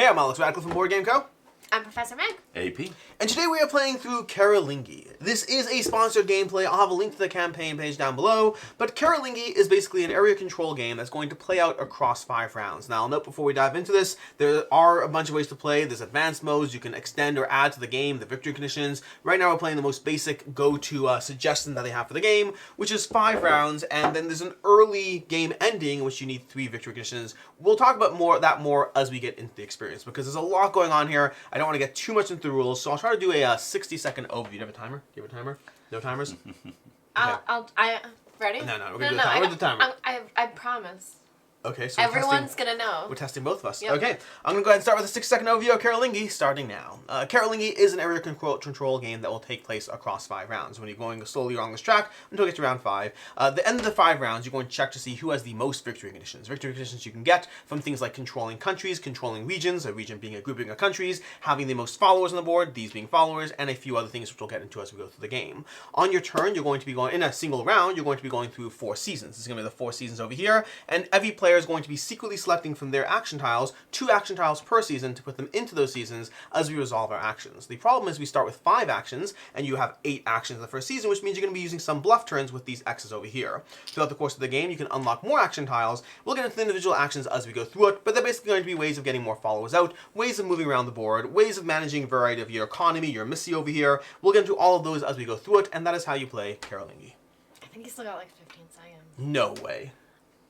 Hey, I'm Alex Radcliffe from Board Game Co. I'm Professor Meg. AP. And today we are playing through Carolingi. This is a sponsored gameplay. I'll have a link to the campaign page down below. But Carolingi is basically an area control game that's going to play out across 5 rounds. Now, I'll note before we dive into this, there are a bunch of ways to play. There's advanced modes. You can extend or add to the game, the victory conditions. Right now we're playing the most basic go-to suggestion that they have for the game, which is 5 rounds. And then there's an early game ending, which you need 3 victory conditions. We'll talk about that more as we get into the experience, because there's a lot going on here. I don't want to get too much into the rules, so I'll try to do a 60-second overview. Do you have a timer? Do you have a timer? No timers? Okay. Ready? No, we're going to do a timer. We're the timer. I promise. Okay, so everyone's going to know. We're testing both of us. Yep. Okay, I'm going to go ahead and start with a 60-second overview of Carolingi, starting now. Carolingi is an area control game that will take place across 5 rounds. When you're going slowly along this track until you get to round 5. At the end of the 5 rounds, you're going to check to see who has the most victory conditions. Victory conditions you can get from things like controlling countries, controlling regions, a region being a grouping of countries, having the most followers on the board, these being followers, and a few other things which we'll get into as we go through the game. On your turn, you're going to be going, in a single round, you're going to be going through 4 seasons. This is going to be the 4 seasons over here, and every player is going to be secretly selecting from their action tiles 2 action tiles per season to put them into those seasons as we resolve our actions. The problem is we start with 5 actions, and you have 8 actions in the first season, which means you're going to be using some bluff turns with these X's over here. Throughout the course of the game, you can unlock more action tiles. We'll get into the individual actions as we go through it, but they're basically going to be ways of getting more followers out, ways of moving around the board, ways of managing a variety of your economy, your missy over here. We'll get into all of those as we go through it, and that is how you play Carolingi. I think you still got like 15 seconds. No way.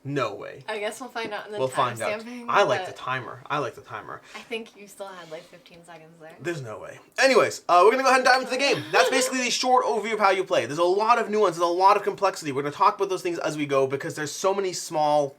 No way. I guess we'll find out in the We'll find out. timestamping. I like the timer. I think you still had like 15 seconds there. There's no way. Anyways, we're going to go ahead and dive into the game. That's basically the short overview of how you play. There's a lot of nuance, there's a lot of complexity. We're going to talk about those things as we go because there's so many small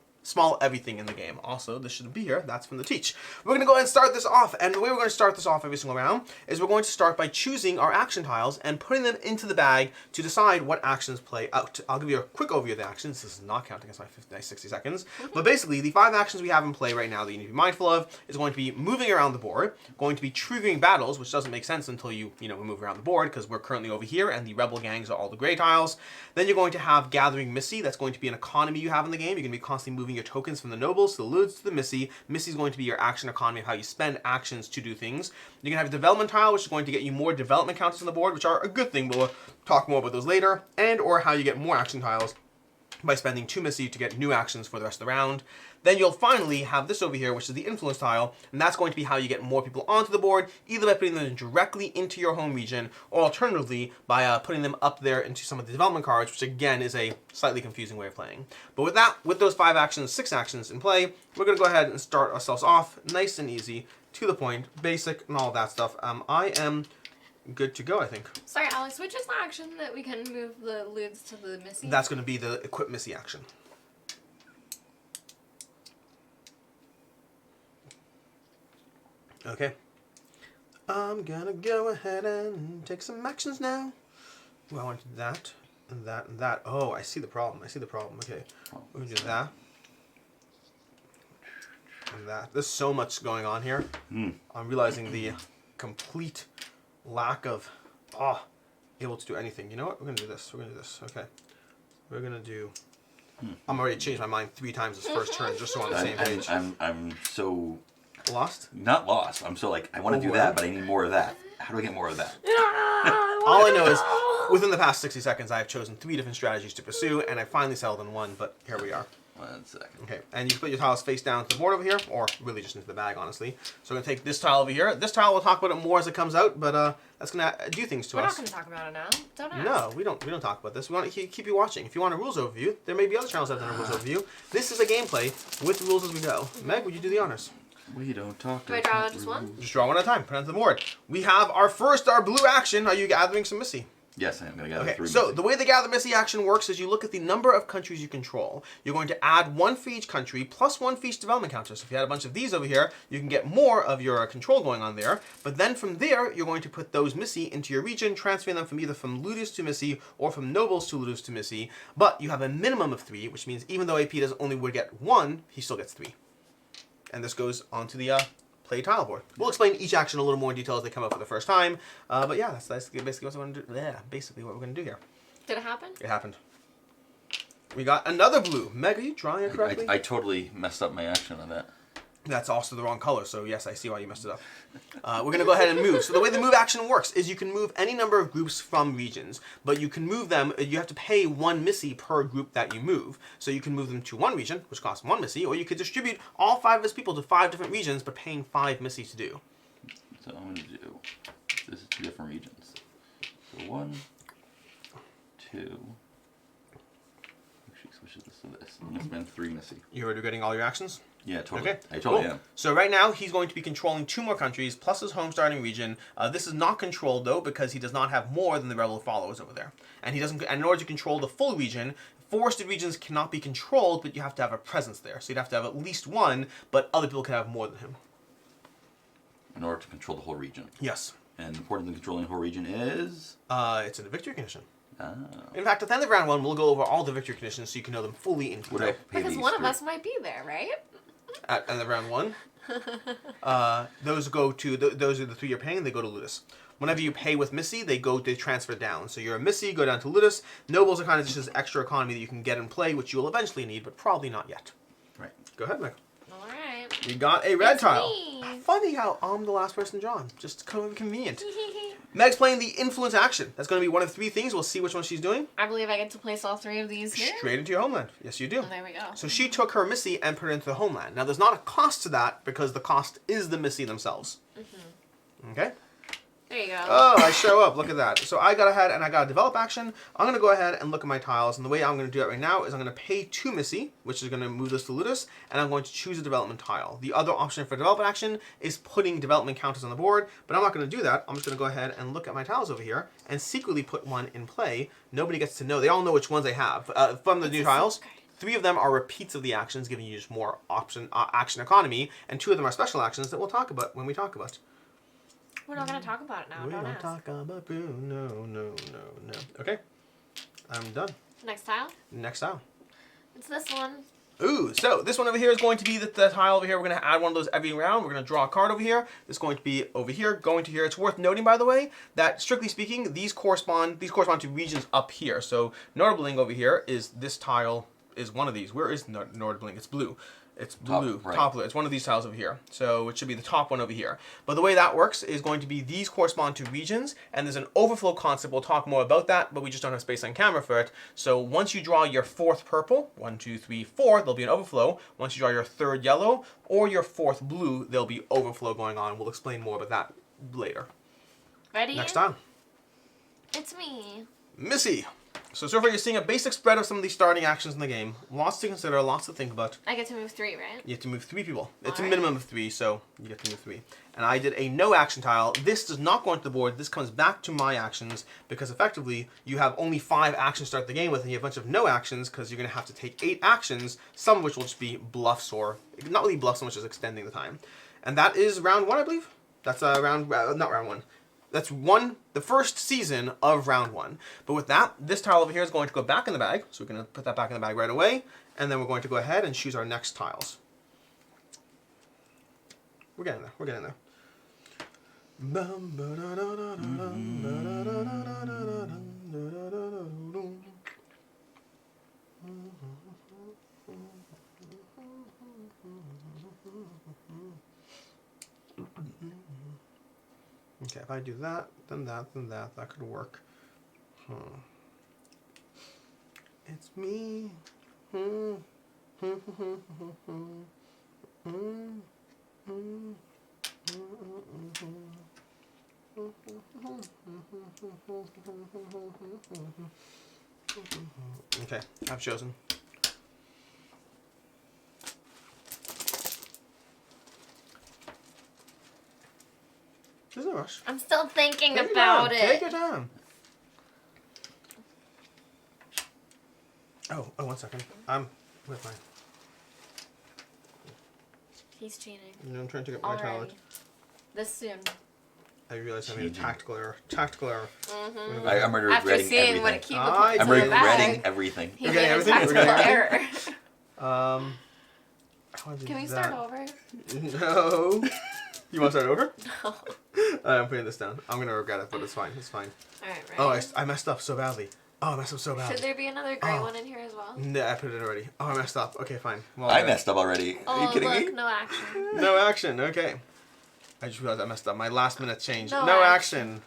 everything in the game. Also, this shouldn't be here. That's from the teach. We're going to go ahead and start this off. And the way we're going to start this off every single round is we're going to start by choosing our action tiles and putting them into the bag to decide what actions play out. I'll give you a quick overview of the actions. This is not counting as my 60 seconds. But basically, the 5 actions we have in play right now that you need to be mindful of is going to be moving around the board, going to be triggering battles, which doesn't make sense until you move around the board because we're currently over here and the rebel gangs are all the gray tiles. Then you're going to have gathering missy. That's going to be an economy you have in the game. You're going to be constantly moving your tokens from the nobles to the looms to the missy. Missy is going to be your action economy of how you spend actions to do things. You can have a development tile, which is going to get you more development counters on the board, which are a good thing. We'll talk more about those later. And or how you get more action tiles by spending 2 missy to get new actions for the rest of the round. Then you'll finally have this over here, which is the influence tile, and that's going to be how you get more people onto the board, either by putting them directly into your home region, or alternatively by putting them up there into some of the development cards, which again is a slightly confusing way of playing. But with those 5 actions, 6 actions in play, we're going to go ahead and start ourselves off nice and easy, to the point, basic, and all that stuff. I am good to go, I think. Sorry, Alex, which is the action that we can move the looms to the missy? That's going to be the equip missy action. Okay. I'm gonna go ahead and take some actions now. Well, I want to do that, and that, and that. Oh, I see the problem. Okay. We're gonna do that. And that. There's so much going on here. I'm realizing the complete lack of able to do anything. You know what? We're gonna do this. Okay. We're gonna do. I'm already changed my mind 3 times this first turn, just so we're on the same page. I'm so lost. Not lost. I'm so like I want to do that, but I need more of that. How do I get more of that? All I know is, within the past 60 seconds, I have chosen 3 different strategies to pursue, and I finally settled on one. But here we are. 1 second. Okay, and you put your tiles face down to the board over here, or really just into the bag, honestly. So we're going to take this tile over here. This tile, we'll talk about it more as it comes out, but that's going to do things to us. We're not going to talk about it now. Don't ask. No, we don't talk about this. We want to keep you watching. If you want a rules overview, there may be other channels that have done a rules overview. This is a gameplay with rules as we go. Meg, would you do the honors? We don't talk. Do I draw just one? Just draw one at a time. Put it onto the board. We have our blue action. Are you gathering some missy? Yes, I am going to gather 3 so missy. the way the gather missy action works is you look at the number of countries you control. You're going to add 1 for each country plus 1 for each development counter. So if you had a bunch of these over here, you can get more of your control going on there. But then from there, you're going to put those missy into your region, transferring them from either from looters to missy or from nobles to looters to missy. But you have a minimum of 3, which means even though AP would get 1, he still gets 3. And this goes onto the play tile board. We'll explain each action a little more in detail as they come up for the first time. But yeah, that's basically what we're going to do. Yeah, basically what we're going to do here. Did it happen? It happened. We got another blue. Meg, are you drawing it correctly? I totally messed up my action on that. That's also the wrong color, so yes, I see why you messed it up. We're going to go ahead and move. So the way the move action works is you can move any number of groups from regions, but you can move them, you have to pay 1 missy per group that you move. So you can move them to one region, which costs 1 missy, or you could distribute all 5 of his people to 5 different regions, but paying 5 missy to do. So I'm going to do, this is 2 different regions. So 1, 2, actually switches this to this, and it's been 3 missy. You already getting all your actions? Yeah, totally. Okay, I totally cool. am. So right now he's going to be controlling 2 more countries plus his home starting region. This is not controlled though because he does not have more than the rebel followers over there, and he doesn't. And in order to control the full region, forested regions cannot be controlled, but you have to have a presence there. So you'd have to have at least 1, but other people can have more than him. In order to control the whole region. Yes. And important in controlling the whole region is? It's in the victory condition. Oh. In fact, at the end of round 1, we'll go over all the victory conditions so you can know them fully in Would I detail. pay Because these one of 3? us might be there, right? At the end of round 1, those go to those are the 3 you're paying. They go to Ludus. Whenever you pay with Missy, they transfer down. So you're a Missy, go down to Ludus. Nobles are kind of just this extra economy that you can get and play, which you will eventually need, but probably not yet. Right. Go ahead, Michael. All right. You got a red It's tile. me. Funny how I'm the last person drawn. Just kind of convenient. Meg's playing the influence action. That's going to be one of 3 things. We'll see which one she's doing. I believe I get to place all 3 of these here. Straight into your homeland. Yes, you do. Oh, there we go. So she took her Missy and put it into the homeland. Now, there's not a cost to that because the cost is the Missy themselves. Okay? There you go. Oh, I show up. Look at that. So I got ahead and I got a develop action. I'm going to go ahead and look at my tiles. And the way I'm going to do that right now is I'm going to pay 2 Missy, which is going to move this to Ludus, and I'm going to choose a development tile. The other option for development action is putting development counters on the board, but I'm not going to do that. I'm just going to go ahead and look at my tiles over here and secretly put one in play. Nobody gets to know. They all know which ones I have. From the new tiles, 3 of them are repeats of the actions, giving you just more action economy, and 2 of them are special actions that we'll talk about when we talk about. We're not going to talk about it now. We Don't don't ask. talk about boo. No. Okay. I'm done. Next tile. Next tile. It's this one. Ooh, so this one over here is going to be the tile over here. We're going to add one of those every round. We're going to draw a card over here. It's going to be over here, going to here. It's worth noting, by the way, that strictly speaking, these correspond to regions up here. So Nordbling over here is this tile is one of these. Where is Nordbling? It's blue. It's blue, top blue. It's one of these tiles over here. So it should be the top one over here. But the way that works is going to be these correspond to regions, and there's an overflow concept. We'll talk more about that, but we just don't have space on camera for it. So once you draw your 4th purple, 1, 2, 3, 4, there'll be an overflow. Once you draw your 3rd yellow or your 4th blue, there'll be overflow going on. We'll explain more about that later. Ready? Next time. It's me. Missy. So far you're seeing a basic spread of some of these starting actions in the game. Lots to consider, lots to think about. I get to move 3, right? You have to move 3 people. It's a Alright. minimum of 3, so you get to move 3. And I did a no action tile. This does not go into the board. This comes back to my actions because effectively you have only 5 actions to start the game with, and you have a bunch of no actions because you're going to have to take 8 actions, some of which will just be bluffs or not really bluffs so much as extending the time. And that is round 1, I believe. That's not round 1. That's the first season of round 1. But with that, this tile over here is going to go back in the bag. So we're going to put that back in the bag right away. And then we're going to go ahead and choose our next tiles. We're getting there. We're getting there. Okay, if I do that, then that could work. It's me. Okay, I've chosen. There's no rush. I'm still thinking Take your about time. it. Take your time. Oh, 1 second. I'm with my. He's cheating. I'm trying to get my tile out. Alrighty. This soon. I realized I made a tactical error. Tactical error. Mm-hmm. I'm regretting After seeing what a everything. cube I puts I'm in the regretting bag, everything. he We're made getting a everything? We're tactical getting error. How did Can we that? start over? No. You want to start over? No. I'm putting this down. I'm gonna regret it, but it's fine. It's fine. Alright, right. Oh, I messed up so badly. Oh, I messed up so bad. Should there be another gray one in here as well? No, I put it already. Oh, I messed up. Okay, fine. Well, I messed up already. Are you kidding look, me? no action. No action. Okay. I just realized I messed up. My last minute change. No No action.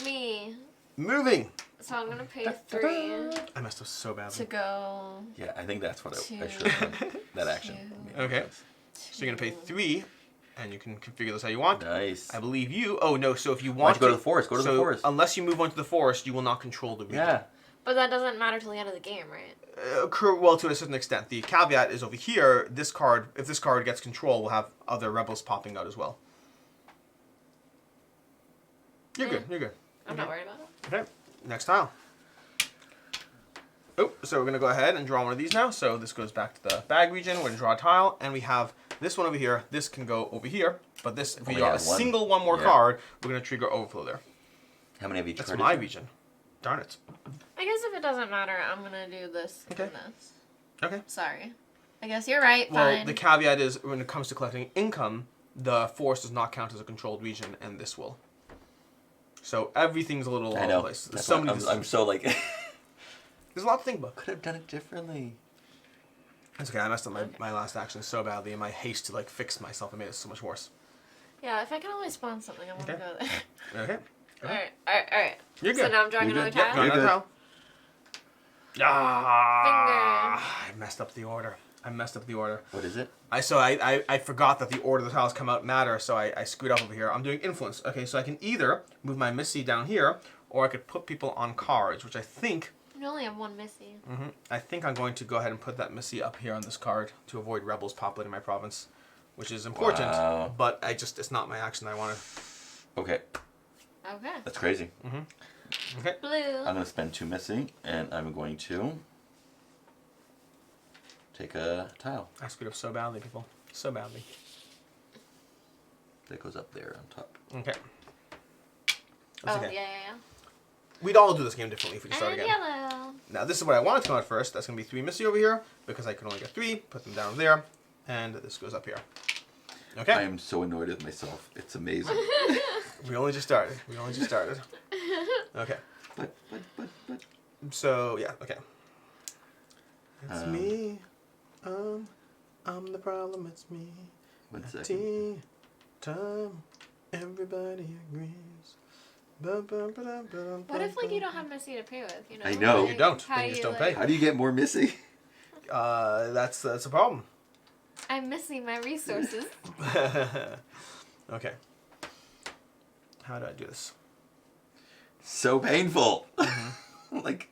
Me. Moving. So I'm gonna pay 3 I messed up so badly. to go. Yeah, I think that's what I Two. should have done. That action. Okay. So you're gonna pay 3, and you can configure this how you want. Nice. I believe you. Oh no. So if you Why want don't you go to the forest? Go to the forest. Unless you move on to the forest, you will not control the region. Yeah. But that doesn't matter till the end of the game, right? Well, to a certain extent. The caveat is over here. This card, if this card gets control, will have other rebels popping out as well. You're good. You're good. I'm not worried about it. Okay. Next tile. Oh, so we're gonna go ahead and draw one of these now. So this goes back to the bag region. We're gonna draw a tile, and we have this one over here. This can go over here, but this, if we draw a single one more card, we're gonna trigger overflow there. How many of each That's card my is there? region. Darn it. I guess if it doesn't matter, I'm gonna do this Okay. and this. Okay. Sorry. I guess you're right. Well, Fine. the caveat is when it comes to collecting income, the forest does not count as a controlled region, and this will. So everything's a little all I over the know. place. There's That's so why many. I'm so like. There's a lot to think about. Could have done it differently. It's okay. I messed up my last action so badly in my haste to like fix myself. It made it so much worse. Yeah, if I can only spawn something, I want to Okay. go there. Okay. Alright. You're good. So now I'm drawing You're another good. Yep. tile? Draw You're another tile. Finger. I messed up the order. What is it? I forgot that the order the tiles come out matter, so I screwed up over here. I'm doing influence. Okay, so I can either move my Missy down here, or I could put people on cards, which I think You only have one Missy. I think I'm going to go ahead and put that Missy up here on this card to avoid rebels populating my province, which is important. Wow. But it's not my action I want to. Okay, Okay. that's crazy. Okay. Blue. I'm gonna spend 2 missing, and I'm going to take a tile I screwed up so badly, people. So badly. that goes up there on top. Okay. That's Oh, okay. yeah. We'd all do this game differently if we could start And again. yellow. Now, this is what I wanted to come out first. That's going to be 3 Missy over here, because I can only get 3. Put them down there, and this goes up here. Okay? I am so annoyed with myself. It's amazing. We only just started. Okay. but. So, yeah, okay. It's Um, me. I'm the problem, it's me. 1 second. Tea time, everybody agrees. What if, like, you don't have Missy to pay with, you know? I know. Like, You don't. how Then do you just you, don't like, pay. How do you get more missing? That's a problem. I'm missing my resources. Okay. How do I do this? So painful. Mm-hmm. Like.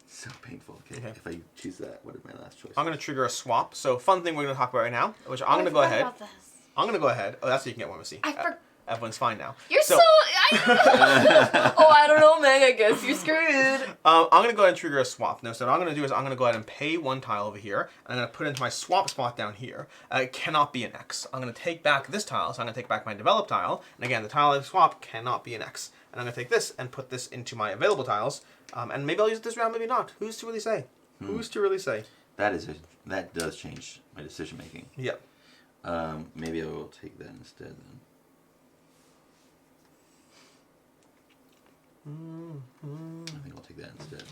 So painful. Okay. Okay. If I choose that, what is my last choice? I'm going to trigger a swap. So, fun thing we're going to talk about right now, which I'm going to go ahead. About this. I'm going to go ahead. Oh, that's so you can get 1 Missy. I forgot. Everyone's fine now. You're so. Oh, I don't know, Meg. I guess you're screwed. I'm going to go ahead and trigger a swap. Now, so what I'm going to do is I'm going to go ahead and pay 1 tile over here, and I'm going to put it into my swap spot down here. It cannot be an X. I'm going to take back this tile, so I'm going to take back my develop tile, and again, the tile I swap cannot be an X. And I'm going to take this and put this into my available tiles, and maybe I'll use it this round, maybe not. Who's to really say? Who's to really say? That does change my decision making. Yep. Maybe I will take that instead then. I think I'll take that instead.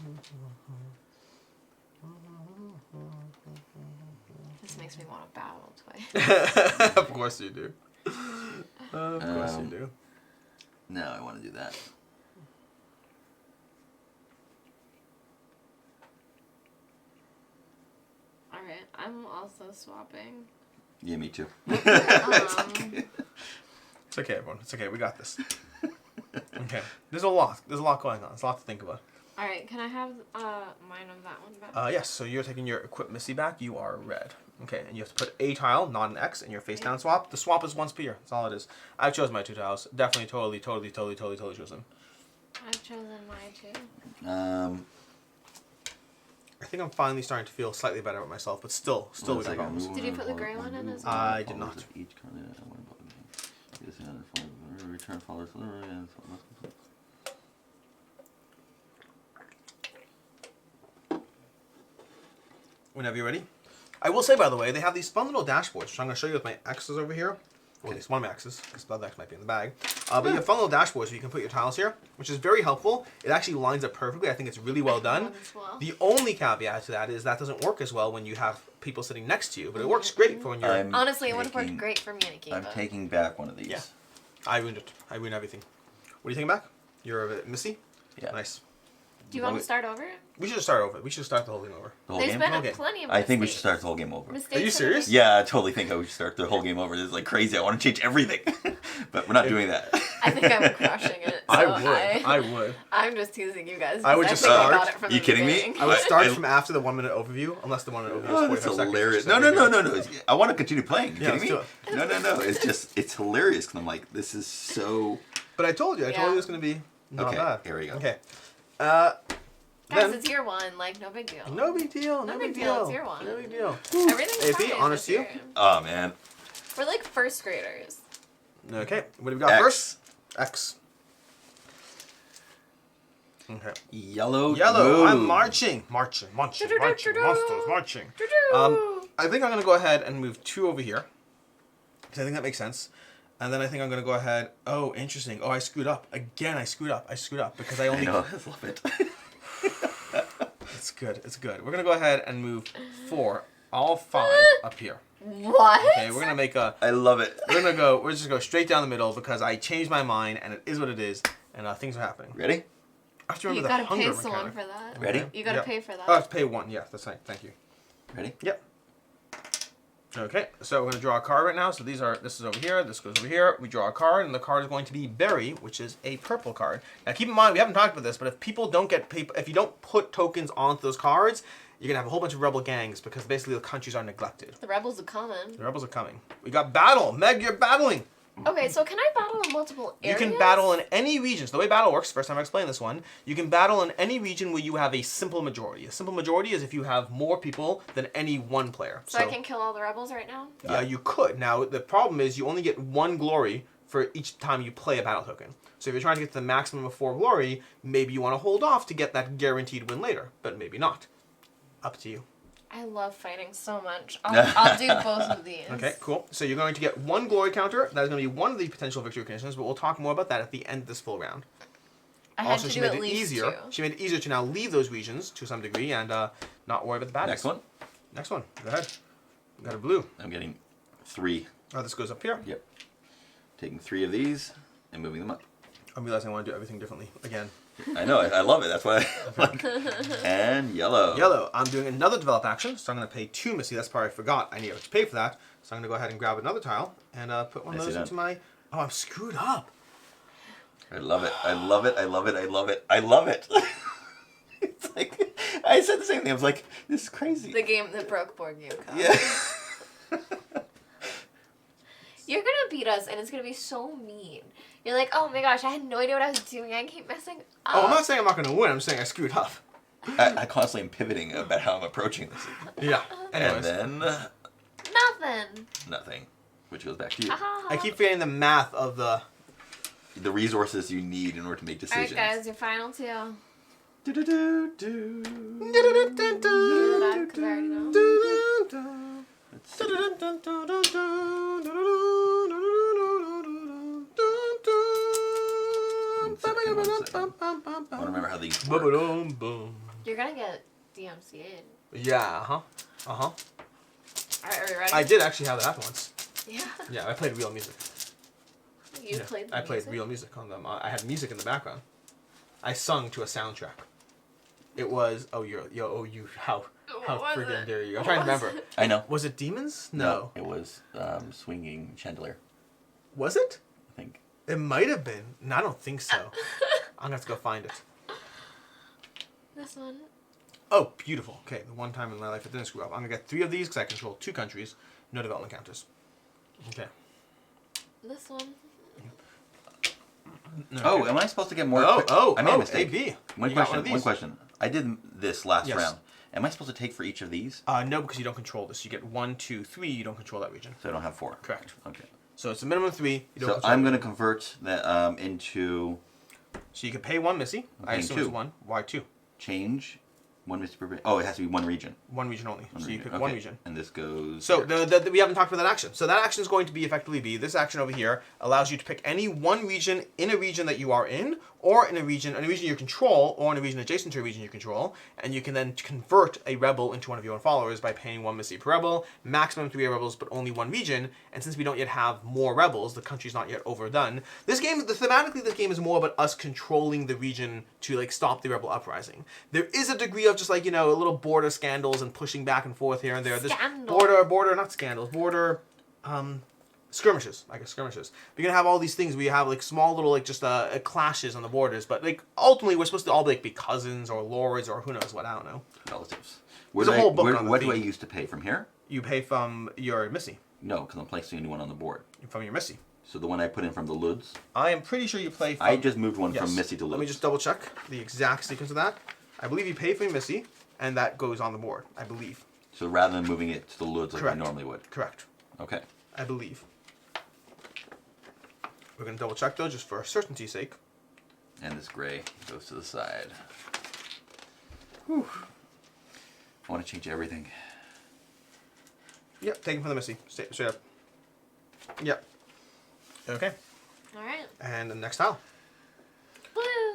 This makes me want to battle twice. Of course you do. Of course you do. No, I want to do that. Alright, I'm also swapping. Yeah, me too. It's okay, everyone. It's okay. We got this. Okay. There's a lot. There's a lot going on. There's a lot to think about. Alright, can I have mine of that one back? Yes, so you're taking your equip Missy back. You are red. Okay, and you have to put a tile, not an X, in your face down swap. The swap is once per year. That's all it is. I've chosen my 2 tiles. Definitely, totally chosen. I've chosen mine too. I think I'm finally starting to feel slightly better about myself, but still we got problems. Did you put the gray one in as well? I did not. Each continent, return followers. Whenever you're ready. I will say, by the way, they have these fun little dashboards, which I'm going to show you with my X's over here. Or at least one maxes, because the other X might be in the bag. But you have fun little dashboards so you can put your tiles here, which is very helpful. It actually lines up perfectly. I think it's really well done. Well. The only caveat to that is that doesn't work as well when you have people sitting next to you, but it works great for when you're... Honestly, it would have worked great for me and Akiva. I'm taking back one of these. Yeah. I ruined it. I ruined everything. What do you think back? You're a Missy? Yeah. Nice. Do you want to start over? We should start over. We should start the whole thing over. The whole There's game? been Okay. plenty of I think we mistakes. should start the whole game over. Mistakes Are you have serious? been- Yeah, I totally think we should start the whole game over. This is like crazy. I want to change everything. But we're not doing that. I think I'm crushing it. So I would. I'm just teasing you guys. I would because just think I start. got it from You the kidding me? beginning. I would start I- from after the 1 minute overview, unless the 1 minute overview Oh, is that's 45 seconds. hilarious. which No, is no, no, ridiculous. no, no. I want to continue playing. You Yeah, kidding let's me? No, no, no. It's hilarious because I'm like, this is so... But I told you. I told Yeah. you it was going to be not Okay, bad. here we go. Okay. Guys, Then, it's year one. Like, no big deal. no big deal. No big deal. It's year one. No big deal. Everything's AP, fine honest this to you? year. Oh, man. We're like first graders. Okay. What do we got X. first? X. Okay. Yellow. Yellow. I'm move. marching. Marching. Monsters. Marching. Doo-doo-doo-doo-doo. Monsters. I think I'm going to go ahead and move 2 over here. Because I think that makes sense. And then I think I'm going to go ahead. Oh, interesting. Oh, I screwed up. Again, I screwed up. Because I I only... know. I love it. It's good. It's good. We're going to go ahead and move 4, all 5 up here. What? Okay, we're going to make a... I love it. We're just gonna go straight down the middle because I changed my mind and it is what it is and things are happening. Ready? I have to You remember gotta the hunger pay mechanic. someone for that. Ready? You gotta Yep. pay for that. Oh, I have to pay 1. Yeah, that's right. Thank you. Ready? Yep. Okay, so we're gonna draw a card right now. So this is over here. This goes over here. We draw a card, and the card is going to be Berry, which is a purple card. Now, keep in mind we haven't talked about this, but if people don't get if you don't put tokens onto those cards, you're gonna have a whole bunch of rebel gangs because basically the countries are neglected. The rebels are coming. The rebels are coming. We got battle. Meg, you're battling. Okay, so can I battle in multiple areas? You can battle in any region. So the way battle works, first time I explained this one, you can battle in any region where you have a simple majority. A simple majority is if you have more people than any one player. So I can kill all the rebels right now? You could. Now, the problem is you only get 1 glory for each time you play a battle token. So if you're trying to get to the maximum of 4 glory, maybe you want to hold off to get that guaranteed win later. But maybe not. Up to you. I love fighting so much. I'll do both of these. Okay, cool. So you're going to get 1 glory counter. That is going to be one of the potential victory conditions, but we'll talk more about that at the end of this full round. I had Also, to she do made at it least easier. 2. She made it easier to now leave those regions to some degree and not worry about the badness. Next one. Next one. Go ahead. We got a blue. I'm getting 3. Oh, this goes up here. Yep. Taking 3 of these and moving them up. I'm realizing I want to do everything differently again. I know. I love it. That's why I'm like... And yellow. Yellow. I'm doing another develop action, so I'm going to pay 2 Missy. That's part I forgot. I need to pay for that. So I'm going to go ahead and grab another tile and put one of I see those that. into my... Oh, I'm screwed up. I love it. I love it. I love it. I love it. I love it. It's like... I said the same thing. I was like, this is crazy. The game that broke board game code. Yeah. You're gonna beat us, and it's gonna be so mean. You're like, oh my gosh, I had no idea what I was doing. I keep messing up. Oh, I'm not saying I'm not going to win. I'm saying I screwed up. I constantly am pivoting about how I'm approaching this. Yeah. And Anyways. then... Nothing. Nothing. Which goes back to you. I keep forgetting the math of the... The resources you need in order to make decisions. Alright, guys, your final 2. Do-do-do-do. That, 'cause I already know. Let's see. One second. I want to remember how these work. You're gonna get DMCA'd. Yeah, uh-huh. Uh-huh. Alright, are you ready? I did actually have that happen once. Yeah. Yeah, I played real music. You Yeah, played the I played music? real music on them. I had music in the background. I sung to a soundtrack. It was how What was friggin' it? dare you? I'm What trying to was remember. it? I know. Was it Demons? No. It was Swinging Chandelier, Was it? I think. It might have been. No, I don't think so. I'm gonna have to go find it. This one. Oh, beautiful. Okay, the one time in my life I didn't screw up. I'm gonna get 3 of these because I control 2 countries, no development counters. Okay. This one. No, Oh, okay. am I supposed to get more? I made a mistake. AB. One You got question. of One these. question. I did this last Yes. round. Am I supposed to take for each of these? No, because you don't control this. You get 1, 2, 3. You don't control that region. So I don't have 4. Correct. Okay. So it's a minimum of 3. You don't So control I'm it. going to convert that into So you can pay 1 Missy. I paying assume 2. it's 1. Why 2? change One Mississippi. Oh, it has to be one region. One region only. One so region. you pick Okay. one region. And this goes. So here. we haven't talked about that action. So that action is going to be effectively this action over here allows you to pick any one region in a region that you are in, or in a region you control, or in a region adjacent to a region you control, and you can then convert a rebel into one of your own followers by paying 1 Missy per rebel, maximum 3 rebels, but only one region. And since we don't yet have more rebels, the country's not yet overdone. Thematically, this game is more about us controlling the region to like stop the rebel uprising. There is a degree of just like, you know, a little border scandals and pushing back and forth here and there. There's border skirmishes, I guess skirmishes. We're gonna have all these things. We have like small little like just clashes on the borders, but like ultimately we're supposed to all be cousins or lords or who knows what. I don't know. Relatives. There's a whole book on the What do I theme. use to pay from here? You pay from your Missy, No, because I'm placing a new one on the board. from your Missy. So the one I put in from the Ludes. I am pretty sure you play. From, I just moved one yes. from Missy to Ludes. Let me just double check the exact sequence of that. I believe you pay for your Missy, and that goes on the board. I believe. So rather than moving it to the Ludes like Correct. I normally would. Correct. Okay. I believe. We're gonna double check though, just for certainty's sake. And this gray goes to the side. Whew. I want to change everything. Yep, taken from the Missy. Straight up. Yep. Okay. All right. And the next tile.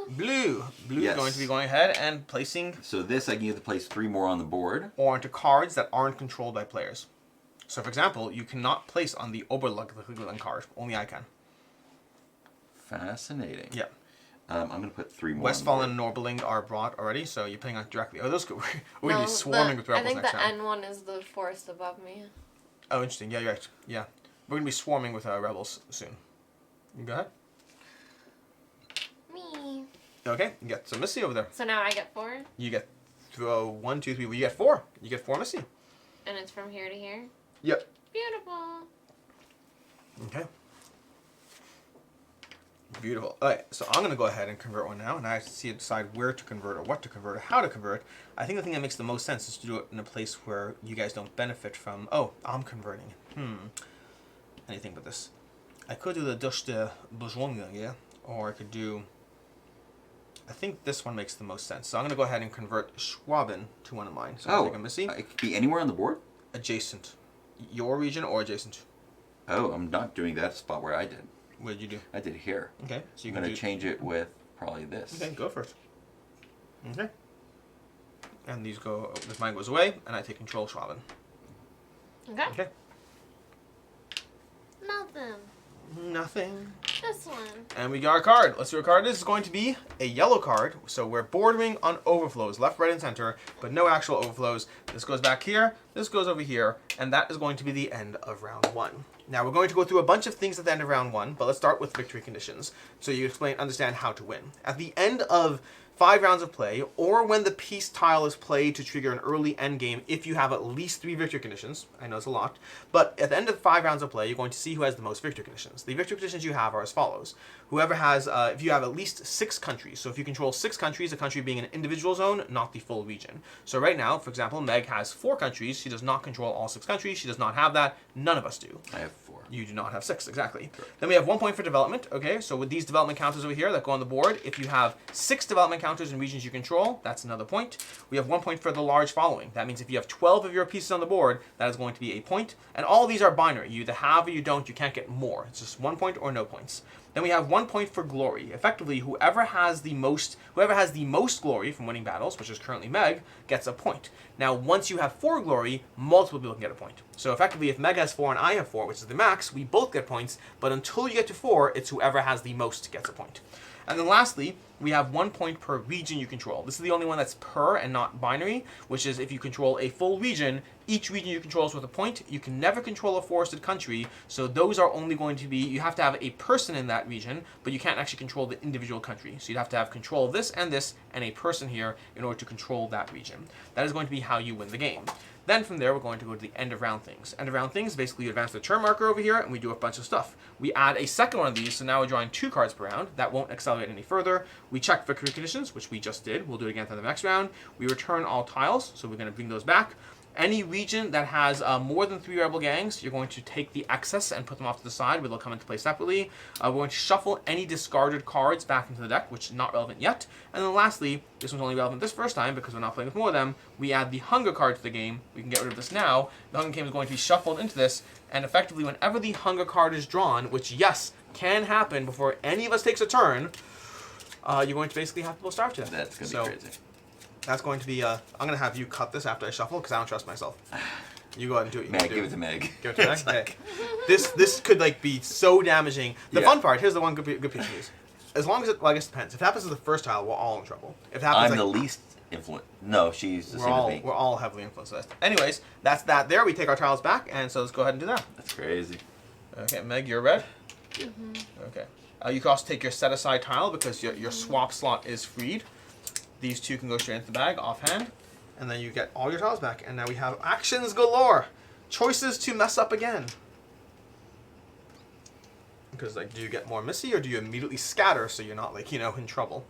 Blue. Blue Yes. is going to be going ahead and placing So this I can either place 3 more on the board. or onto cards that aren't controlled by players. So for example, you cannot place on the Oberlugland card. Only I can. Fascinating. Yep. I'm going to put 3 more. Westfalen on and Norbling are brought already, so you're playing on directly. Oh, those could, we're No, going to be swarming with I rebels think next the round. N one is the forest above me. Oh, interesting. Yeah, you're right. Yeah. We're going to be swarming with rebels soon. You go ahead. Me. Okay, you get some Missy over there. So now I get 4, You get 1, 2, 3. Well, you get 4. You get 4 Missy. and it's from here to here. Yep. Beautiful. Okay. Beautiful. All right, so I'm going to go ahead and convert one now, and I have to decide where to convert or what to convert or how to convert. I think the thing that makes the most sense is to do it in a place where you guys don't benefit from, oh, I'm converting. Anything but this. I could do the Dush de Bourgogne, yeah? Or I could do, I think this one makes the most sense. So I'm going to go ahead and convert Schwaben to one of mine. So I'll take a Missy. It could be anywhere on the board? Adjacent. Your region or adjacent? Oh, I'm not doing that spot where I did. What did you do? I did here. Okay, so you I'm can going do... to change it with probably this. Okay, go first. Okay. And these go, this mine goes away, and I take control Schwaben. Okay. Okay. Nothing. Nothing. This one. And we got our card. Let's see what card it is. It's going to be a yellow card. So we're bordering on overflows, left, right, and center, but no actual overflows. This goes back here, this goes over here, and that is going to be the end of round 1. Now we're going to go through a bunch of things at the end of round 1, but let's start with victory conditions. So you understand how to win. At the end of 5 rounds of play, or when the peace tile is played to trigger an early end game if you have at least 3 victory conditions. I know it's a lot, but at the end of 5 rounds of play, you're going to see who has the most victory conditions. The victory conditions you have are as follows. Whoever has, if you have at least 6 countries, so if you control 6 countries, a country being an individual zone, not the full region. So right now, for example, Meg has 4 countries. She does not control all 6 countries. She does not have that. None of us do. I have 4. You do not have 6, exactly. Correct. Then we have 1 point for development, okay? So with these development counters over here that go on the board, if you have 6 development counters in regions you control, that's another point. We have 1 point for the large following. That means if you have 12 of your pieces on the board, that is going to be a point. And all of these are binary. You either have or you don't. You can't get more. It's just 1 point or no points. Then we have 1 point for glory. Effectively, whoever has the most glory from winning battles, which is currently Meg, gets a point. Now, once you have 4 glory, multiple people can get a point. So effectively, if Meg has 4 and I have 4, which is the max, we both get points. But until you get to 4, it's whoever has the most gets a point. And then lastly, we have 1 point per region you control. This is the only one that's per and not binary, which is if you control a full region, each region you control is worth a point. You can never control a forested country, so those are only going to be, you have to have a person in that region, but you can't actually control the individual country. So you'd have to have control of this and a person here in order to control that region. That is going to be how you win the game. Then from there, we're going to go to the end of round things. End of round things, basically you advance the turn marker over here, and we do a bunch of stuff. We add a second one of these, so now we're drawing 2 cards per round. That won't accelerate any further. We check victory conditions, which we just did. We'll do it again for the next round. We return all tiles, so we're going to bring those back. Any region that has more than 3 rebel gangs, you're going to take the excess and put them off to the side, where they'll come into play separately. We're going to shuffle any discarded cards back into the deck, which is not relevant yet. And then lastly, this one's only relevant this first time because we're not playing with more of them. We add the hunger card to the game. We can get rid of this now. The hunger game is going to be shuffled into this, and effectively, whenever the hunger card is drawn, which yes, can happen before any of us takes a turn, you're going to basically have to blow starve to that. That's gonna be crazy. That's going to be, I'm going to have you cut this after I shuffle, because I don't trust myself. You go ahead and do it. Meg, give it to Meg. Give it to Meg? Okay. This could, like, be so damaging. The fun part, here's the one good piece of news. As long as it, well, I guess it depends. If it happens to the first tile, we're all in trouble. If it happens, I'm the least influenced. No, she's the same as me. We're all heavily influenced. Anyways, that's that there. We take our tiles back, and so let's go ahead and do that. That's crazy. Okay, Meg, you're red? Mm-hmm. Okay. You can also take your set-aside tile, because your swap slot is freed. These two can go straight into the bag, offhand. And then you get all your tiles back. And now we have actions galore. Choices to mess up again. Because, like, do you get more Missy, or do you immediately scatter so you're not, like, you know, in trouble?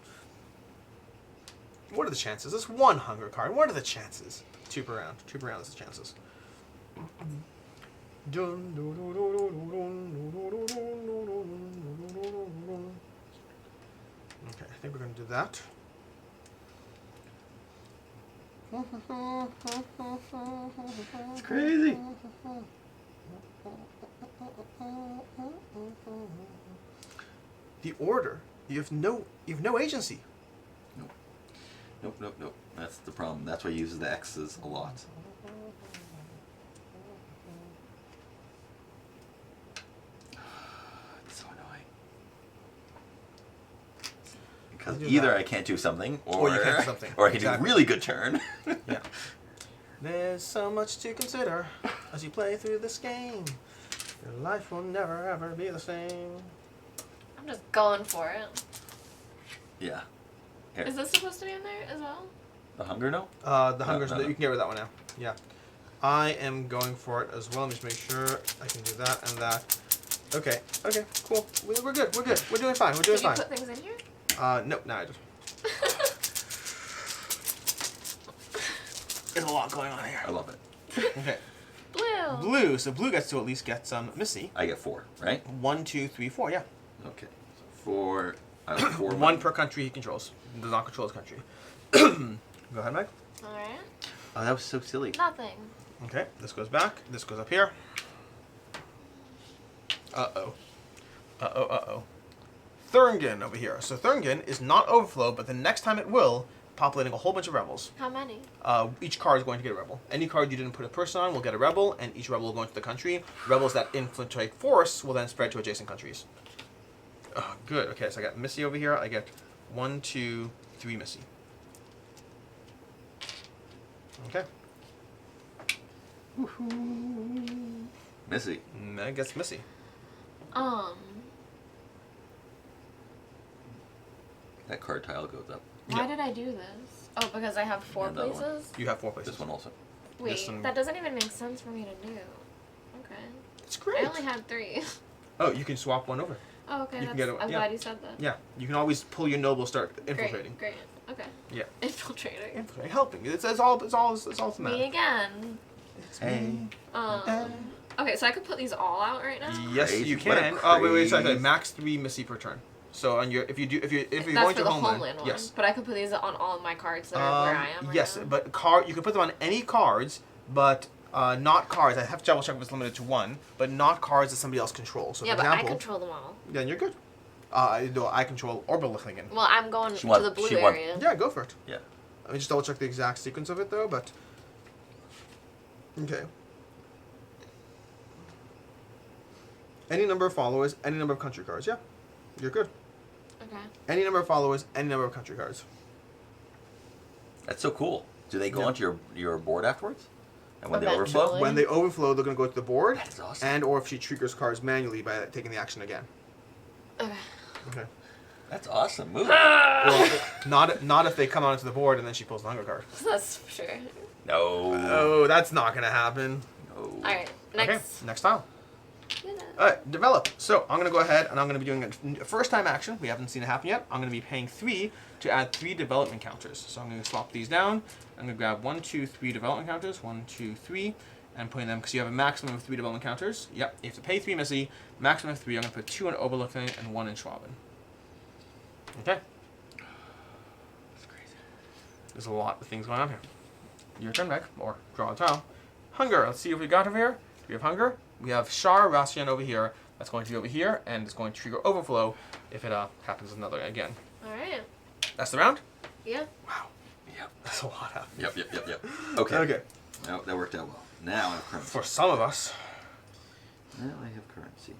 What are the chances? This one hunger card. What are the chances? 2 per round. 2 per round is the chances. Okay, I think we're going to do that. It's crazy. The order. You have no agency. Nope. That's the problem. That's why he uses the X's a lot. It's so annoying. Because either I can't do something, or you can't do something. or I can do a really good turn. Yeah. There's so much to consider as you play through this game. Your life will never ever be the same. I'm just going for it. Yeah. Here. Is this supposed to be in there as well? The hunger, no? The hunger's you can get rid of that one now. Yeah. I am going for it as well. Let me just make sure I can do that and that. Okay, cool. We're good. We're doing fine. We're doing fine. Can you put things in here? Nope, no, I just. There's a lot going on here. I love it. Okay. Blue. So blue gets to at least get some Missy. I get 4, right? 1, 2, 3, 4. Yeah. Okay. So 4. I have 4. One per country he controls. Does not control his country. Go ahead, Meg. All right. Oh, that was so silly. Nothing. Okay, this goes back. This goes up here. Uh-oh. Thurngin over here. So Thurngin is not overflow, but the next time it will, populating a whole bunch of rebels. How many? Each card is going to get a rebel. Any card you didn't put a person on will get a rebel, and each rebel will go into the country. Rebels that infiltrate force will then spread to adjacent countries. Oh, good. Okay, so I got Missy over here. I get 1, 2, 3 Missy. Okay. Woohoo. Missy. Meg gets Missy. That card tile goes up. Why did I do this? Oh, because I have 4 And the other one. places? You have 4 places. This one also. Wait, This one- that doesn't even make sense for me to do. Okay. It's great. I only had 3. Oh, you can swap one over. Oh, okay. You can That's, get it, I'm yeah. glad you said that. Yeah, you can always pull your noble, start infiltrating. Great. Okay. Yeah. Infiltrating. Infiltrating, helping. It's all thematic. Me again. Hey. Okay, so I could put these all out right now. Yes, Crazy. you What a can. Oh, wait, sorry. crazy- Max 3 Missy per turn. So on your if you're That's going for to the homeland, one. yes. But I could put these on all of my cards that are where I am right yes, now. but you can put them on any cards, but not cards. I have to double check if it's limited to 1, but not cards that somebody else controls. So Yeah, for but example, I control them all. then you're good. I control Oberlichingen. Well, I'm going She to won. the blue She won. area. Yeah, go for it. Yeah. Let me just double check the exact sequence of it though, but okay. Any number of followers, any number of country cards. Yeah, you're good. Okay. Any number of followers, any number of country cards. That's so cool. Do they go Yeah. onto your board afterwards? And when they Eventually. overflow? When they overflow, they're going to go to the board, That's awesome. and or if she triggers cards manually by taking the action again. Okay. Okay. That's awesome. Move. Well, not if they come onto the board and then she pulls the hunger card. That's for sure. No. Oh, that's not going to happen. No. All right. Next. Okay, next tile. Ta-da. Alright, develop. So I'm going to go ahead and I'm going to be doing a first time action. We haven't seen it happen yet. I'm going to be paying 3 to add 3 development counters. So I'm going to swap these down. I'm going to grab 1, 2, 3 development counters. 1, 2, 3. And putting them, because you have a maximum of 3 development counters. Yep, you have to pay 3 Missy. Maximum of 3. I'm going to put 2 in Overlooking and 1 in Schwaben. Okay. That's crazy. There's a lot of things going on here. Your turn, Meg. Or draw a tile. Hunger. Let's see if we got over here. We have hunger. We have Shar Rassian over here. That's going to be over here, and it's going to trigger overflow if it happens another again. All right. That's the round? Yeah. Wow. Yep. That's a lot happening. Yep. Okay. Okay. No, that worked out well. Now I have currency. For some of us. Now I have currency.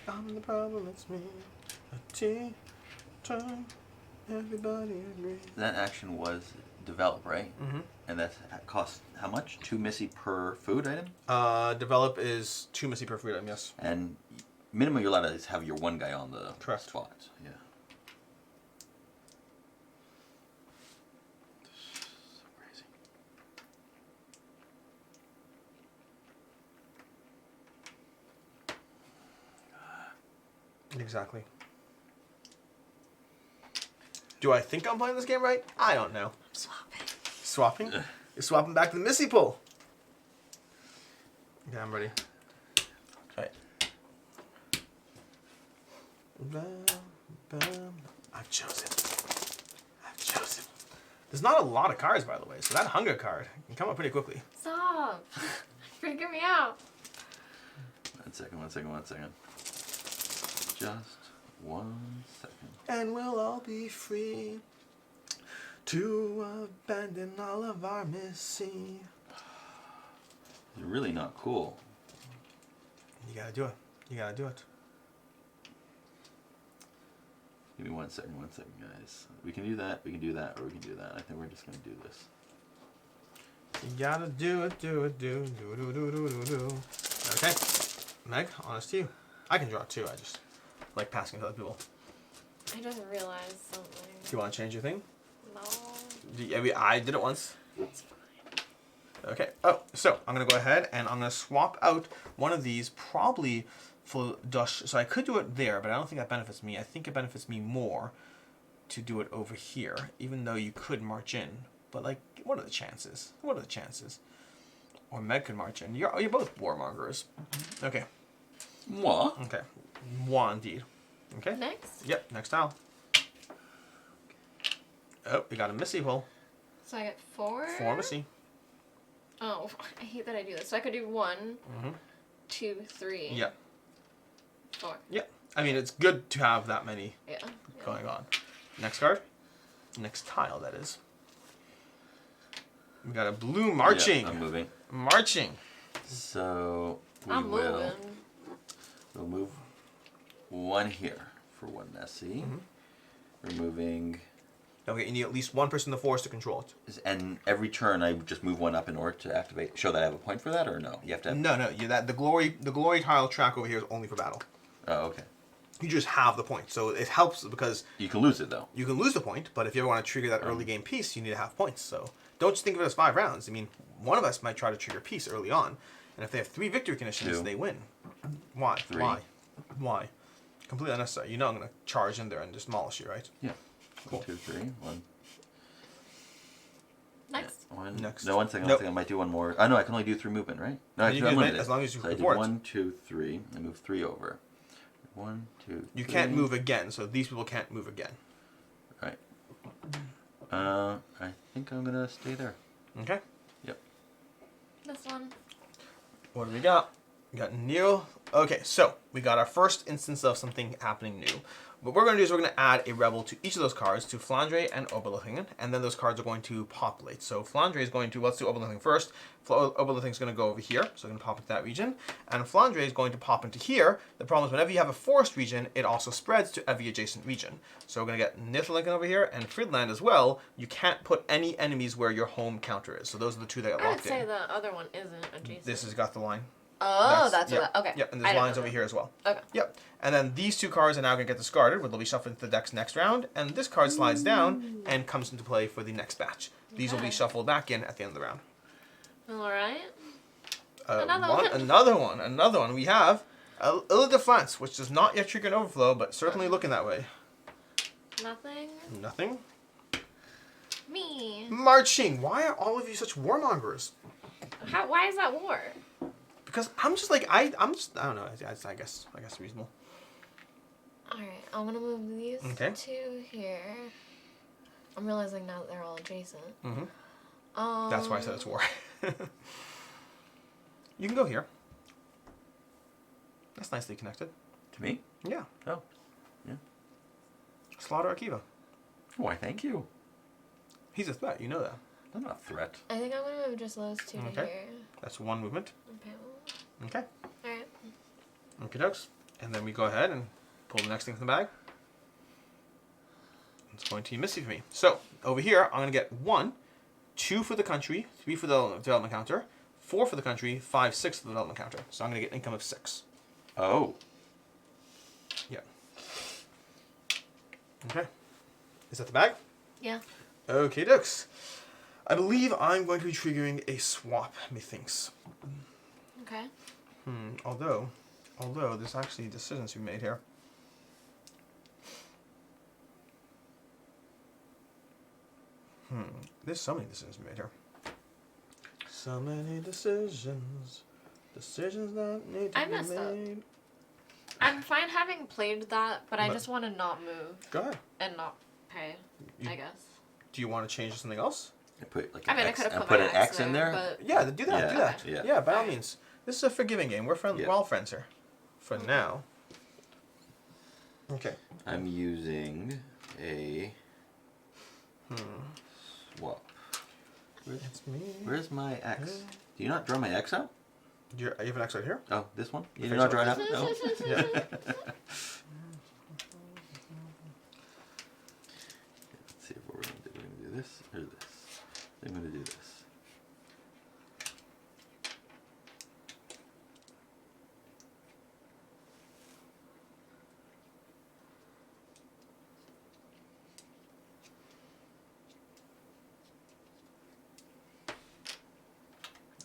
I'm the problem, it's me. A tea time, everybody agrees. That action was develop, right? Mm-hmm. And that costs how much? 2 Missy per food item? Develop is 2 Missy per food item, yes. And minimum you're allowed to have your one guy on the Correct. spot. Yeah. So crazy. Exactly. Do I think I'm playing this game right? I don't know. Swapping. Swapping? You're swapping back to the Missy pool. Okay, I'm ready. Right. I've chosen. There's not a lot of cards, by the way, so that hunger card can come up pretty quickly. Stop. Freaking me out. One second. Just 1 second. And we'll all be free to abandon all of our Missy. You're really not cool. You gotta do it. Give me 1 second, guys. We can do that, or we can do that. I think we're just gonna do this. You gotta do it. Okay. Meg, honest to you. I can draw too, I just like passing to other people. I just realized something. Do you want to change your thing? No. I did it once. It's fine. Okay. Oh, so I'm going to go ahead and I'm going to swap out one of these probably for Dush. So I could do it there, but I don't think that benefits me. I think it benefits me more to do it over here, even though you could march in. But, like, what are the chances? Or Meg could march in. You're both warmongers. Okay. What? Okay. One, indeed. Okay. Next? Yep, next tile. Oh, we got a Missy pull. So I get 4? 4 Missy. Oh, I hate that I do this. So I could do 1, 2, 3. Yep. 4. Yep. I mean, it's good to have that many Yeah. going on. Next card. Next tile, that is. We got a blue marching. Yeah, I'm moving. Marching. So I'm moving. We'll move 1 here for 1 Missy. We're moving. Okay, you need at least one person in the forest to control it. And every turn I just move 1 up in order to activate. Show that I have a point for that, or no? You have to. No. The glory tile track over here is only for battle. Oh, okay. You just have the point, so it helps because You can lose it though. you can lose the point. But if you ever want to trigger that early game piece, you need to have points. So don't just think of it as 5 rounds. I mean, one of us might try to trigger peace early on, and if they have 3 victory conditions, 2. they win. Why? 3. Why? Completely unnecessary. You know I'm gonna charge in there and just demolish you, right? Yeah. Cool. 1, 2, 3. 1. Next. Yeah, 1. Next. No, 1 second. Nope. I might do 1 more. Oh no, I can only do 3 movement, right? No, I You can can unlimited. admit, as long as you so I did report. 1, 2, 3. I move 3 over. 1, 2. You 3. can't move again, so these people can't move again. Right. I think I'm gonna stay there. Okay. Yep. This one. What do we got? We got Neo. Okay, so we got our first instance of something happening new. what we're going to do is we're going to add a rebel to each of those cards, to Flandre and Oberlichingen, and then those cards are going to populate. So Flandre is going to, let's do Oberlichingen first. Oberlichingen is going to go over here, so we're going to pop into that region. And Flandre is going to pop into here. The problem is whenever you have a forest region, it also spreads to every adjacent region. So we're going to get Nidlingen over here and Friedland as well. You can't put any enemies where your home counter is. So those are the two that get I would locked say in. the other one isn't adjacent. This has got the line. Oh, that's yeah, what that, okay. Yep, and I there's didn't lines know over that. here as well. Okay. Yep. And then these two cards are now going to get discarded, where they'll be shuffled into the deck's next round, and this card slides down and comes into play for the next batch. These will be Okay. shuffled back in at the end of the round. Alright. Another one. We have Illa de France, which does not yet trigger an overflow, but certainly looking that way. Nothing. Nothing. Me. Marching. Why are all of you such warmongers? Why is that war? Because I'm just like, I don't know, I guess reasonable. Alright, I'm gonna move these Okay. two here. I'm realizing now that they're all adjacent. Mm-hmm. That's why I said it's war. You can go here. That's nicely connected. To me? Yeah. Oh. Yeah. Slaughter Akiva. Why, thank you. He's a threat, you know that. I'm not a threat. I think I'm gonna move just those two to Okay. here. That's one movement. Okay. Okay. Alright. Okie dokes. And then we go ahead and pull the next thing from the bag. It's going to be missy for me. So, over here, I'm going to get 1, 2 for the country, 3 for the development counter, 4 for the country, 5, 6 for the development counter. So I'm going to get income of 6. Oh. Yeah. Okay. Is that the bag? Yeah. Okay, dokes. I believe I'm going to be triggering a swap, methinks. Okay. Although there's actually decisions to be made here. There's so many decisions to be made here. So many decisions. Decisions that need to I be messed up. made. I'm fine having played that, but I But- just want to not move Go ahead. and not pay, You- I guess. Do you want to change to something else? I put like I an mean, I X, could have and put put my an X in there. But Yeah, do that. Yeah, Do that. yeah. Yeah, by all means. This is a forgiving game. We're Yeah. we're all friends here. For now. Okay. I'm using a swap. It's me. Where's my X? Do you not draw my X out? You have an X right here? Oh, this one? You Face did not up. draw it out? No. Yeah. Let's see what we're going to do. We're going to do this or this. I'm going to do this.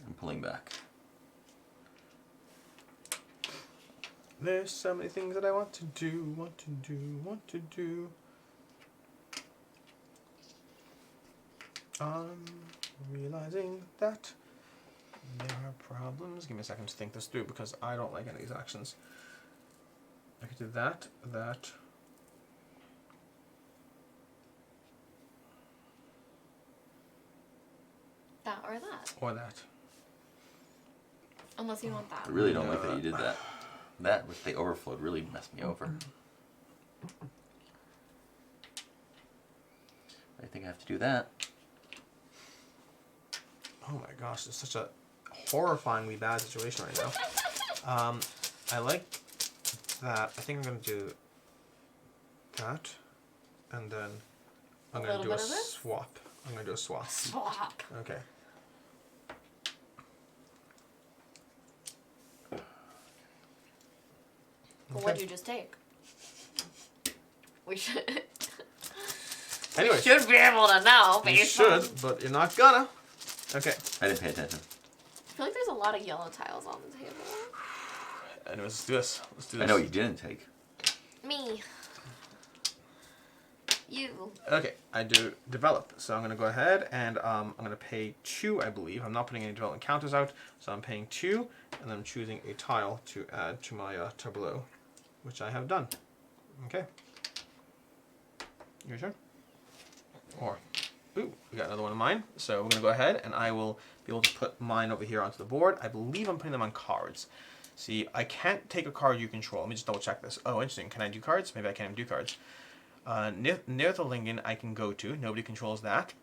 I'm pulling back. There's so many things that I want to do. I'm realizing that there are problems. Give me a second to think this through because I don't like any of these actions. I could do that. that or that. Or that. Unless you want that. I really don't like that you did that. That with the overflow really messed me over. I think I have to do that. Oh my gosh, it's such a horrifyingly bad situation right now. I like that. I think I'm going to do that. And then I'm going to do a little bit of this? swap. I'm going to do a swap. Swap. Okay. Well, what'd you just take? We should. Anyway, We should be able to know. you based on- should, but you're not gonna. Okay. I didn't pay attention. I feel like there's a lot of yellow tiles on the table. Anyways, let's do this. Let's do this. I know what you didn't take. Me. You. Okay, I do develop. So I'm going to go ahead and I'm going to pay 2, I believe. I'm not putting any development counters out, so I'm paying 2, and then I'm choosing a tile to add to my tableau, which I have done. Okay. Your turn. Or, ooh, we got another one of mine. So we're going to go ahead and I will be able to put mine over here onto the board. I believe I'm putting them on cards. See, I can't take a card you control. Let me just double check this. Oh, interesting. Can I do cards? Maybe I can't even do cards. Netherlingen I can go to. Nobody controls that.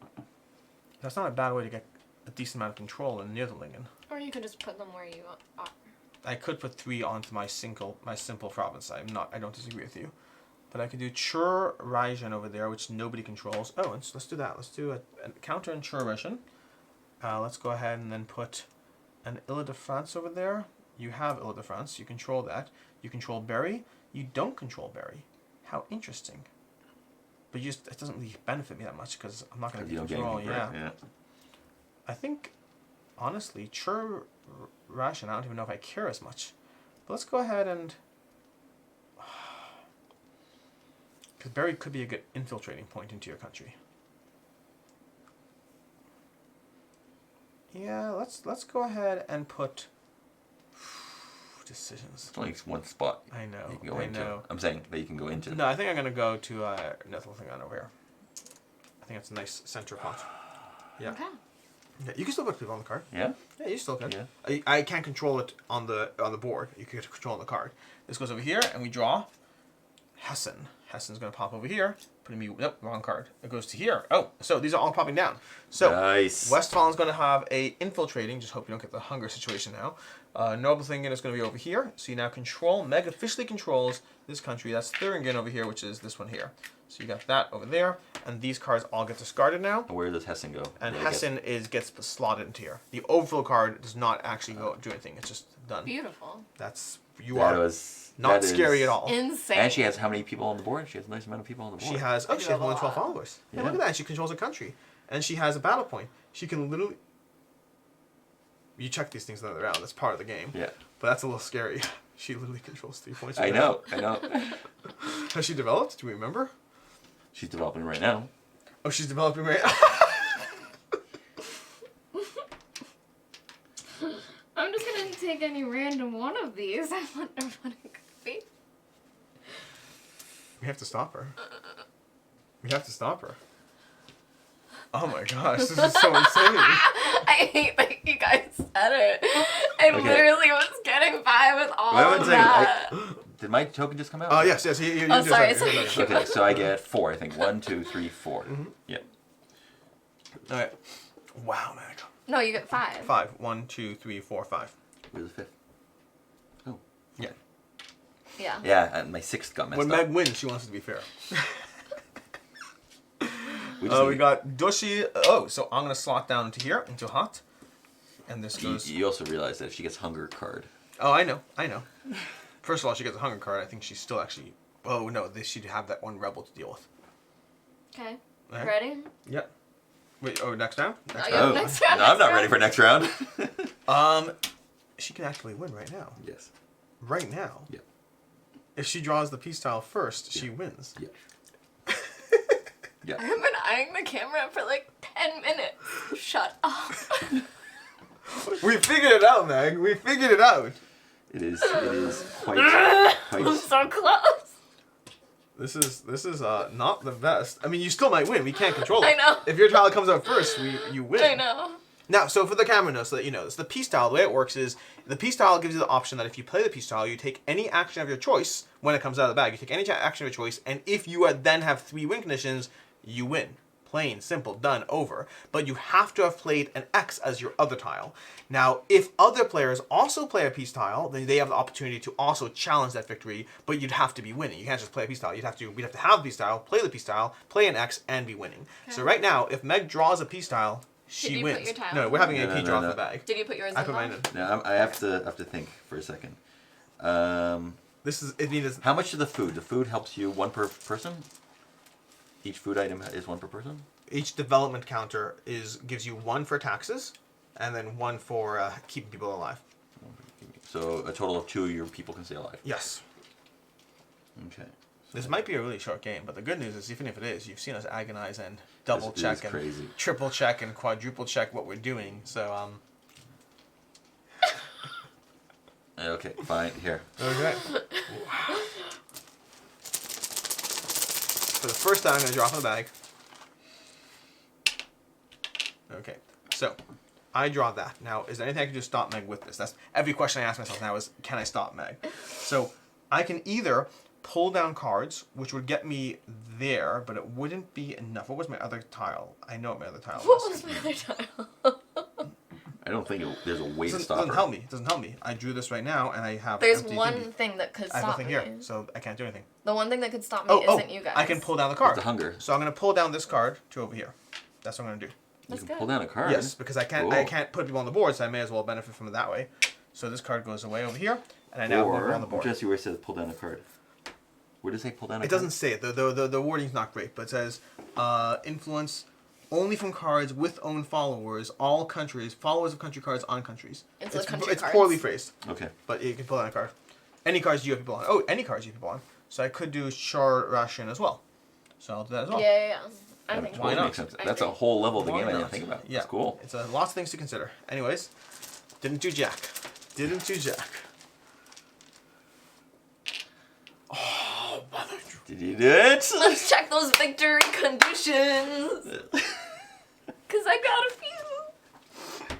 That's not a bad way to get a decent amount of control in Netherlingen. Or you could just put them where you are. I could put 3 onto my simple province. I don't disagree with you. But I could do Charlemagne over there, which nobody controls. Oh, let's do that. Let's do a counter in Charlemagne. Let's go ahead and then put an Ile de France over there. You have Ile de France. You control that. You control Berry. You don't control Berry. How interesting. But it doesn't really benefit me that much because I'm not going to control. Yeah. I think, honestly, Charlemagne, I don't even know if I care as much. But let's go ahead and... Because Berry could be a good infiltrating point into your country. Yeah, let's go ahead and put decisions. It's only one spot. I know. You can go into. I'm saying that you can go into. No, I think I'm gonna go to Netherlingen over here. I think it's a nice center pot. Yeah. Okay. Yeah, you can still put people on the card. Yeah. Yeah, you still can. Yeah. I can't control it on the board. You can control on the card. This goes over here, and we draw Hessen. Hessen's going to pop over here, putting me, nope, wrong card. It goes to here. Oh, so these are all popping down. So, nice. Westfalen's going to have a infiltrating, just hope you don't get the hunger situation now. Nobelthingen is going to be over here, so you now control, Meg officially controls this country. That's Thuringen over here, which is this one here. So you got that over there, and these cards all get discarded now. Where does Hessen go? And Hessen gets slotted into here. The overflow card does not actually do anything. It's just done. Beautiful. Not scary at all. Insane. And she has how many people on the board? She has a nice amount of people on the board. She has more than 12 followers. Yeah, look at that. And she controls a country. And she has a battle point. She can literally... You check these things another round. That's part of the game. Yeah. But that's a little scary. She literally controls 3 points. I know. Has she developed? Do we remember? She's developing right now. Oh, she's developing right now. I'm just going to take any random one of these. I wonder what it could be. We have to stop her. Oh my gosh, this is so insane. I hate that you guys said it. I literally was getting by with all of that. Did my token just come out? Oh, yes. Oh, sorry. Okay, so I get 4, I think. 1, 2, 3, 4. Mm-hmm. Yep. All right. Wow, man. No, you get 5. 5. 1, 2, 3, 4, 5. Where's the 5th? Oh. Yeah. Yeah. Yeah, and my 6th got messed When up. Meg wins, she wants it to be fair. We got Doshi. Oh, so I'm going to slot down into here, into hot. And this goes... You also realize that if she gets hunger card... Oh, I know. First of all, she gets a hunger card. I think she's still actually... Oh, no, she'd have that one rebel to deal with. Okay. Right. Ready? Yep. Wait, next round? Next round. No, I'm not ready for next round. She can actually win right now. Yes. Right now? Yeah. If she draws the peace tile first, she wins. Yeah. Yeah. I've been eyeing the camera for like 10 minutes. Shut up. We figured it out, Meg. We figured it out. It is quite... I'm so close. This is not the best. I mean, you still might win. We can't control it. I know. If your tile comes out first, you win. I know. Now, so for the camera notes, so that you know, the peace tile, the way it works is, the peace tile gives you the option that if you play the peace tile, you take any action of your choice when it comes out of the bag. You take any action of your choice, and if you then have 3 win conditions, you win. Plain, simple, done, over. But you have to have played an X as your other tile. Now, if other players also play a peace tile, then they have the opportunity to also challenge that victory, but you'd have to be winning. You can't just play a peace tile. We'd have to have a peace tile, play the peace tile, play an X, and be winning. Okay. So right now, if Meg draws a peace tile, she wins. Put your tile? No, we're having AP draw for the bag. Did you put yours in? I put mine in. No, I have to think for a second. This is, it means how much is the food? The food helps you 1 per person? Each food item is 1 per person? Each development counter gives you 1 for taxes, and then 1 for keeping people alive. So a total of 2 your people can stay alive? Yes. Okay. So this might be a really short game, but the good news is, even if it is, you've seen us agonize and double check and triple check and quadruple check what we're doing. So Okay, fine. Here. Okay. For the first time, I'm going to drop in the bag. Okay, so I draw that. Now, is there anything I can do to stop Meg with this? That's every question I ask myself now is, can I stop Meg? So I can either pull down cards, which would get me there, but it wouldn't be enough. What was my other tile? I know what my other tile What was. was my other tile? I don't think there's a way to It stop doesn't her. help me. It doesn't help me. I drew this right now, and I have There's empty one thingy. thing that could I have stop nothing me. here, so I can't do anything. The one thing that could stop me isn't you guys. I can pull down the card. It's the hunger. So I'm going to pull down this card to over here. That's what I'm going to do. You That's can good. pull down a card. Yes, because I Cool. can't put people on the board, so I may as well benefit from it that way. So this card goes away over here, and I now move it on the board. Jesse, where it says pull down a card. Where does it say pull down a It card? doesn't say it. The wording's not great, but it says influence only from cards with own followers, all countries, followers of country cards on countries. It's like country it's cards. poorly phrased, Okay. but you can pull down a card. Any cards you have people on. Oh, any cards you have people on. So I could do Charlemagne as well. So I'll do that as well. Yeah. I That think Why totally not? makes sense. I That's a agree. whole level of the Why game I not? didn't think about. Yeah. That's cool. It's lots of things to consider. Anyways, didn't do jack. Didn't do jack. Oh, mother. Did you do it? Let's check those victory conditions. Because I got a few.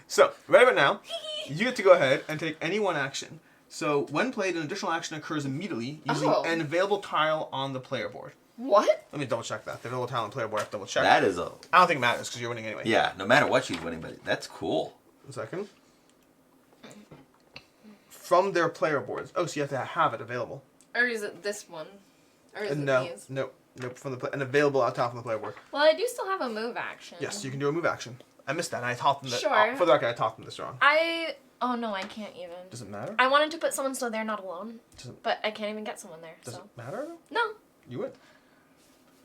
So, right about now, you get to go ahead and take any one action. So, when played, an additional action occurs immediately using Oh. an available tile on the player board. What? Let me double check that. The available tile on the player board, I have to double check. That is a... I don't think it matters because you're winning anyway. Yeah, no matter what she's winning, but that's cool. 1 second. From their player boards. Oh, so you have to have it available. Or is it this one? Or is it No, these? nope. From the and available out top on the player board. Well, I do still have a move action. Yes, you can do a move action. I missed that. And I taught them that. Sure. For the record, I taught them this wrong. Oh no, I can't even. Does it matter? I wanted to put someone so they're not alone, Doesn't but I can't even get someone there. does So it matter? no. You would.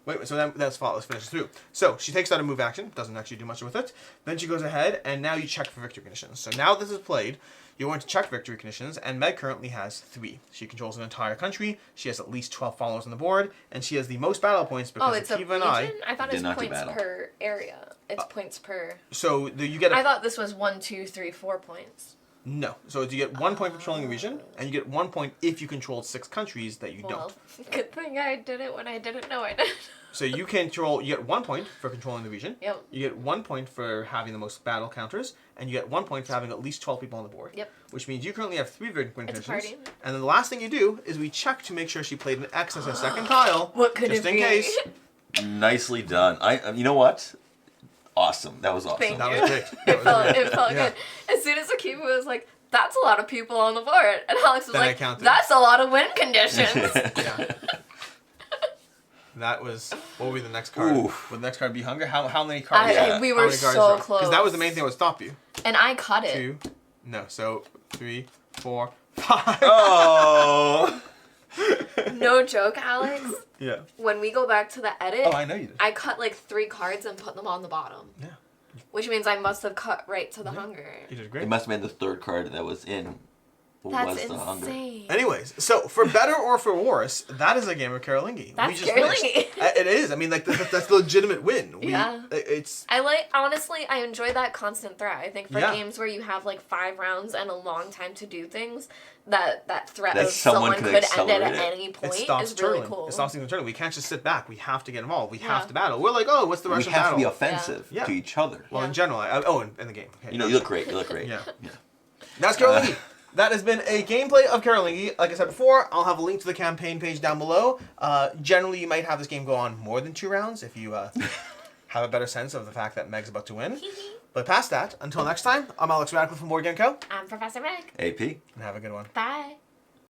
Wait, so that's fault. Let's finish this through. So she takes out a move action, doesn't actually do much with it. Then she goes ahead, and now you check for victory conditions. So now this is played, you're going to check victory conditions, and Meg currently has 3. She controls an entire country, she has at least 12 followers on the board, and she has the most battle points because Oh, it's a Akiva region? and I thought did it's not do points battle. per area. It's points per. So you get I thought this was 1, 2, 3, 4 points. No. So you get 1 point for controlling a region, and you get 1 point if you control 6 countries that you Well, don't. good thing I did it when I didn't know I did. So you get 1 point for controlling the region. Yep. You get 1 point for having the most battle counters, and you get 1 point for having at least 12 people on the board. Yep. Which means you currently have 3 victory It's a conditions. party. And then the last thing you do is we check to make sure she played an X as a second tile. What could just it in be? case. Nicely done. You know what? Awesome. That was awesome. Thank That you. was great. It felt Yeah. good. As soon as Akiva was like, "That's a lot of people on the board," and Alex was Then I like, counted. "That's a lot of win conditions." Yeah. That was, what would be the next card? Oof. Would the next card be hunger? How many cards? Yeah. We were so close. Because that was the main thing that would stop you. And I cut it. 2, no, so 3, 4, 5. Oh. No joke, Alex. Yeah. When we go back to the edit, Oh, I know you did. I cut like 3 cards and put them on the bottom. Yeah. Which means I must have cut right to the hunger. You did It great. must have been the third card that was in. That's was the hunger. insane. Anyways, so for better or for worse, that is a game of Carolingi. That's finished. Carolingi. It is. I mean, like that's the legitimate win. Yeah. It's Honestly, I enjoy that constant threat. I think for Yeah. games where you have like 5 rounds and a long time to do things, that threat That of someone someone could could end it accelerate at it. any it point stops is really turtling. cool. It stops things from turtling. We can't just sit back. We have to get involved. We Yeah. have to battle. We're like, oh, what's the We rush of have battle? to be offensive Yeah. to each other. Well, in Yeah. general, in the game. Okay. You know, you look great. You look great. Yeah. Yeah. That's Carolingi. That has been a gameplay of Carolingi. Like I said before, I'll have a link to the campaign page down below. Generally, you might have this game go on more than 2 rounds if you have a better sense of the fact that Meg's about to win. But past that, until next time, I'm Alex Radcliffe from Board Game Co. I'm Professor Meg. AP. And have a good one. Bye.